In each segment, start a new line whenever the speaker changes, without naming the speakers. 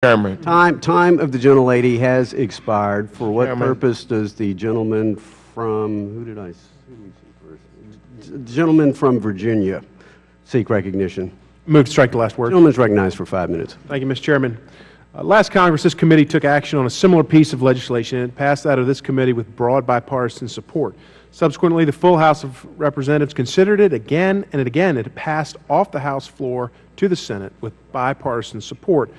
Chairman.
Time of the gentlelady has expired. For what
Chairman.
purpose does the gentleman from, who did we see first? The gentleman from Virginia seek recognition?
Move to strike the last word.
Gentleman's recognized for 5 minutes.
Thank you, Mr. Chairman. Last Congress, this committee took action on a similar piece of legislation, and it passed out of this committee with broad bipartisan support. Subsequently, the full House of Representatives considered it again and again. It passed off the House floor to the Senate with bipartisan support.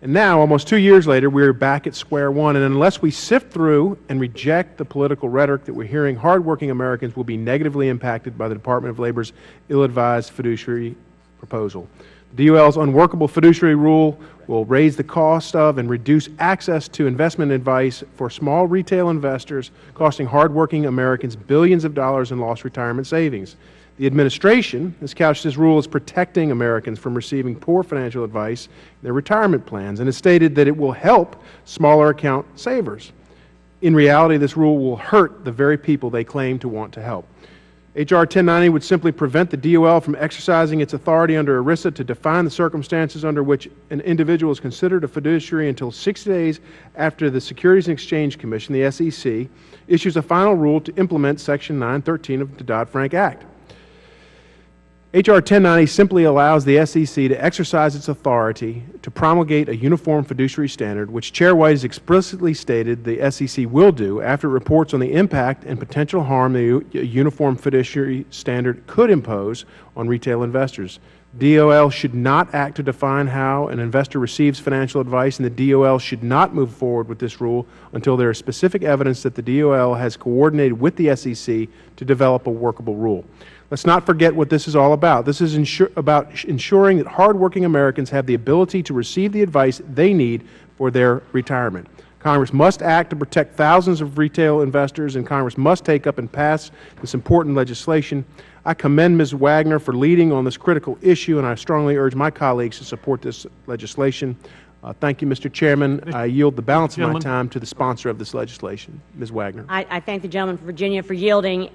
And now, almost 2 years later, we're back at square one, and unless we sift through and reject the political rhetoric that we're hearing, hardworking Americans will be negatively impacted by the Department of Labor's ill-advised fiduciary proposal. The DOL's unworkable fiduciary rule will raise the cost of and reduce access to investment advice for small retail investors, costing hardworking Americans billions of dollars in lost retirement savings. The administration has couched this rule as protecting Americans from receiving poor financial advice in their retirement plans, and has stated that it will help smaller account savers. In reality, this rule will hurt the very people they claim to want to help. H.R. 1090 would simply prevent the DOL from exercising its authority under ERISA to define the circumstances under which an individual is considered a fiduciary until 60 days after the Securities and Exchange Commission, the SEC, issues a final rule to implement Section 913 of the Dodd-Frank Act. H.R. 1090 simply allows the SEC to exercise its authority to promulgate a uniform fiduciary standard, which Chair White has explicitly stated the SEC will do after it reports on the impact and potential harm the uniform fiduciary standard could impose on retail investors. DOL should not act to define how an investor receives financial advice, and the DOL should not move forward with this rule until there is specific evidence that the DOL has coordinated with the SEC to develop a workable rule. Let's not forget what this is all about. This is about ensuring that hardworking Americans have the ability to receive the advice they need for their retirement. Congress must act to protect thousands of retail investors, and Congress must take up and pass this important legislation. I commend Ms. Wagner for leading on this critical issue, and I strongly urge my colleagues to support this legislation. Thank you, Mr. Chairman. I yield the balance of my time to the sponsor of this legislation, Ms. Wagner.
I thank the gentleman from Virginia for yielding.